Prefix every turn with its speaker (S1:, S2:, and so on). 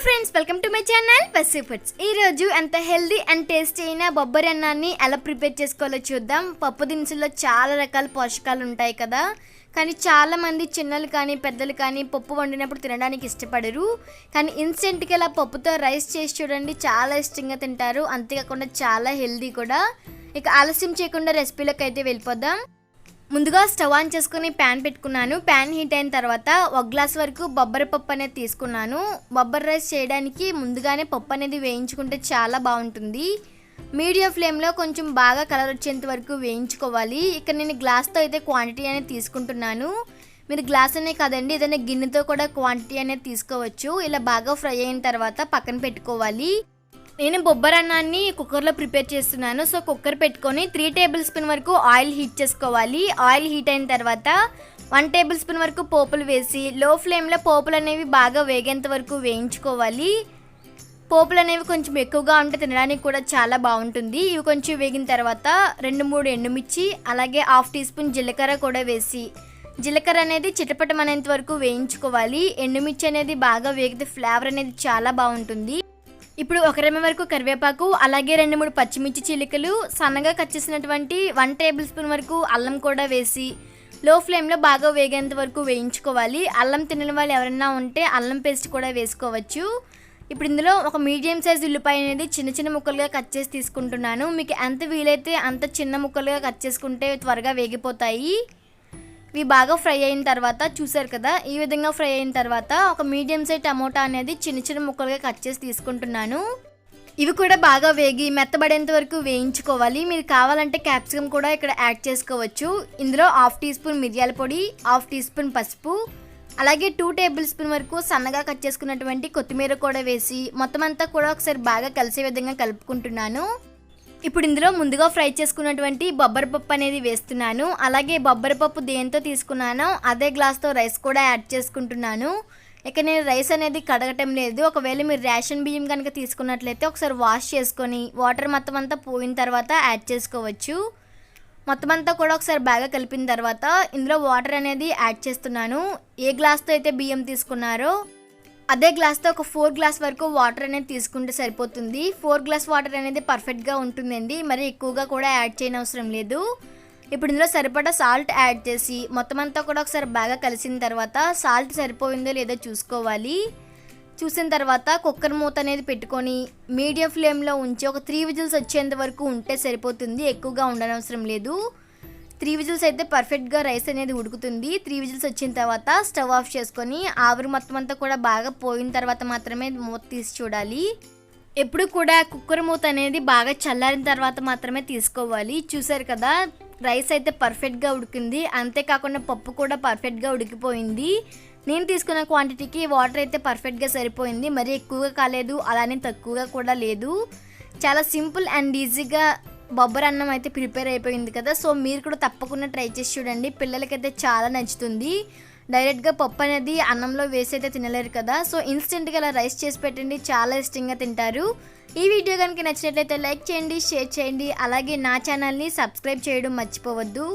S1: Friends, welcome to my channel Vasu foods. ఈరోజు ఎంత healthy and tasty అయిన బొబ్బరి అన్నాన్ని ఎలా ప్రిపేర్ చేసుకోవాలో చూద్దాం. పప్పు దినుసుల్లో చాలా రకాల పోషకాలు ఉంటాయి కదా, కానీ చాలామంది చిన్నలు కానీ పెద్దలు కానీ పప్పు వండినప్పుడు తినడానికి ఇష్టపడరు. కానీ ఇన్స్టెంట్గా ఇలా పప్పుతో రైస్ చేసి చూడండి, చాలా ఇష్టంగా తింటారు. అంతేకాకుండా చాలా హెల్దీ కూడా. ఇక ఆలస్యం చేయకుండా రెసిపీలోకి అయితే వెళ్ళిపోదాం. ముందుగా స్టవ్ ఆన్ చేసుకుని ప్యాన్ పెట్టుకున్నాను. ప్యాన్ హీట్ అయిన తర్వాత 1 గ్లాస్ వరకు బొబ్బరి పప్పు అనేది తీసుకున్నాను. బొబ్బరి రైస్ చేయడానికి ముందుగానే పప్పు అనేది వేయించుకుంటే చాలా బాగుంటుంది. మీడియం ఫ్లేమ్లో కొంచెం బాగా కలర్ వచ్చేంత వరకు వేయించుకోవాలి. ఇక్కడ నేను గ్లాస్తో అయితే క్వాంటిటీ అనేది తీసుకుంటున్నాను. మీరు గ్లాస్ అనే కాదండి, ఏదైనా గిన్నెతో కూడా క్వాంటిటీ అనేది తీసుకోవచ్చు. ఇలా బాగా ఫ్రై అయిన తర్వాత పక్కన పెట్టుకోవాలి. నేను బొబ్బరి అన్నాన్ని కుక్కర్లో ప్రిపేర్ చేస్తున్నాను. సో కుక్కర్ పెట్టుకొని 3 టేబుల్ స్పూన్ వరకు ఆయిల్ హీట్ చేసుకోవాలి. ఆయిల్ హీట్ అయిన తర్వాత 1 టేబుల్ స్పూన్ వరకు పోపులు వేసి లో ఫ్లేమ్లో పోపులు అనేవి బాగా వేగేంత వరకు వేయించుకోవాలి. పోపులు అనేవి కొంచెం ఎక్కువగా ఉంటే తినడానికి కూడా చాలా బాగుంటుంది. ఇవి కొంచెం వేగిన తర్వాత 2-3 ఎండుమిర్చి, అలాగే 1/2 టీ స్పూన్ జీలకర్ర కూడా వేసి జీలకర్ర అనేది చిటపటమనేంత వరకు వేయించుకోవాలి. ఎండుమిర్చి అనేది బాగా వేగితే ఫ్లేవర్ అనేది చాలా బాగుంటుంది. ఇప్పుడు 1 రెమ్మ వరకు కరివేపాకు, అలాగే 2-3 పచ్చిమిర్చి చీలికలు, సన్నగా కట్ చేసినటువంటి 1 టేబుల్ స్పూన్ వరకు అల్లం కూడా వేసి లో ఫ్లేమ్లో బాగా వేగేంత వరకు వేయించుకోవాలి. అల్లం తినని వాళ్ళు ఎవరైనా ఉంటే అల్లం పేస్ట్ కూడా వేసుకోవచ్చు. ఇప్పుడు ఇందులో ఒక మీడియం సైజ్ ఉల్లిపాయ అనేది చిన్న చిన్న ముక్కలుగా కట్ చేసి తీసుకుంటున్నాను. మీకు ఎంత వీలైతే అంత చిన్న ముక్కలుగా కట్ చేసుకుంటే త్వరగా వేగిపోతాయి. ఇవి బాగా ఫ్రై అయిన తర్వాత చూసారు కదా, ఈ విధంగా ఫ్రై అయిన తర్వాత ఒక మీడియం సైజ్ టమోటా అనేది చిన్న చిన్న ముక్కలుగా కట్ చేసి తీసుకుంటున్నాను. ఇవి కూడా బాగా వేగి మెత్తబడేంత వరకు వేయించుకోవాలి. మీరు కావాలంటే క్యాప్సికమ్ కూడా ఇక్కడ యాడ్ చేసుకోవచ్చు. ఇందులో 1/2 టీ స్పూన్ మిరియాల పొడి, 1/2 టీ స్పూన్ పసుపు, అలాగే 2 టేబుల్ స్పూన్ వరకు సన్నగా కట్ చేసుకున్నటువంటి కొత్తిమీర కూడా వేసి మొత్తం అంతా కూడా ఒకసారి బాగా కలిసే విధంగా కలుపుకుంటున్నాను. ఇప్పుడు ఇందులో ముందుగా ఫ్రై చేసుకున్నటువంటి బొబ్బరి పప్పు అనేది వేస్తున్నాను. అలాగే బొబ్బరి పప్పు దేంతో తీసుకున్నానో అదే గ్లాస్తో రైస్ కూడా యాడ్ చేసుకుంటున్నాను. ఇక నేను రైస్ అనేది కడగటం లేదు. ఒకవేళ మీరు రేషన్ బియ్యం కనుక తీసుకున్నట్లయితే ఒకసారి వాష్ చేసుకొని వాటర్ మొత్తం అంతా పోయిన తర్వాత యాడ్ చేసుకోవచ్చు. మొత్తం అంతా కూడా ఒకసారి బాగా కలిపిన తర్వాత ఇందులో వాటర్ అనేది యాడ్ చేస్తున్నాను. ఏ గ్లాస్తో అయితే బియ్యం తీసుకున్నారో అదే గ్లాస్తో ఒక 4 గ్లాస్ వరకు వాటర్ అనేది తీసుకుంటే సరిపోతుంది. 4 గ్లాస్ వాటర్ అనేది పర్ఫెక్ట్గా ఉంటుందండి, మరి ఎక్కువగా కూడా యాడ్ చేయని అవసరం లేదు. ఇప్పుడు ఇందులో సరిపడా సాల్ట్ యాడ్ చేసి మొత్తం అంతా కూడా ఒకసారి బాగా కలిసిన తర్వాత సాల్ట్ సరిపోయిందో లేదో చూసుకోవాలి. చూసిన తర్వాత కుక్కర్ మూత అనేది పెట్టుకొని మీడియం ఫ్లేమ్లో ఉంచి ఒక 3 విజిల్స్ వచ్చేంత వరకు ఉంటే సరిపోతుంది. ఎక్కువగా ఉండనవసరం లేదు. 3 విజిల్స్ అయితే పర్ఫెక్ట్గా రైస్ అనేది ఉడుకుతుంది. 3 విజిల్స్ వచ్చిన తర్వాత స్టవ్ ఆఫ్ చేసుకొని ఆవిరి మొత్తం అంతా కూడా బాగా పోయిన తర్వాత మాత్రమే మూత తీసి చూడాలి. ఎప్పుడు కూడా కుక్కర్ మూత అనేది బాగా చల్లారిన తర్వాత మాత్రమే తీసుకోవాలి. చూసారు కదా, రైస్ అయితే పర్ఫెక్ట్గా ఉడికింది. అంతేకాకుండా పప్పు కూడా పర్ఫెక్ట్గా ఉడికిపోయింది. నేను తీసుకున్న క్వాంటిటీకి వాటర్ అయితే పర్ఫెక్ట్గా సరిపోయింది. మరీ ఎక్కువగా కాలేదు, అలానే తక్కువగా కూడా లేదు. చాలా సింపుల్ అండ్ ఈజీగా బొబ్బరి అన్నం అయితే ప్రిపేర్ అయిపోయింది కదా. సో మీరు కూడా తప్పకుండా ట్రై చేసి చూడండి, పిల్లలకైతే చాలా నచ్చుతుంది. డైరెక్ట్గా పప్పు అనేది అన్నంలో వేసి అయితే తినలేరు కదా. సో ఇన్స్టెంట్గా ఇలా రైస్ చేసి పెట్టండి, చాలా ఇష్టంగా తింటారు. ఈ వీడియో కనుక నచ్చినట్లయితే లైక్ చేయండి, షేర్ చేయండి, అలాగే నా ఛానల్ని సబ్స్క్రైబ్ చేయడం మర్చిపోవద్దు.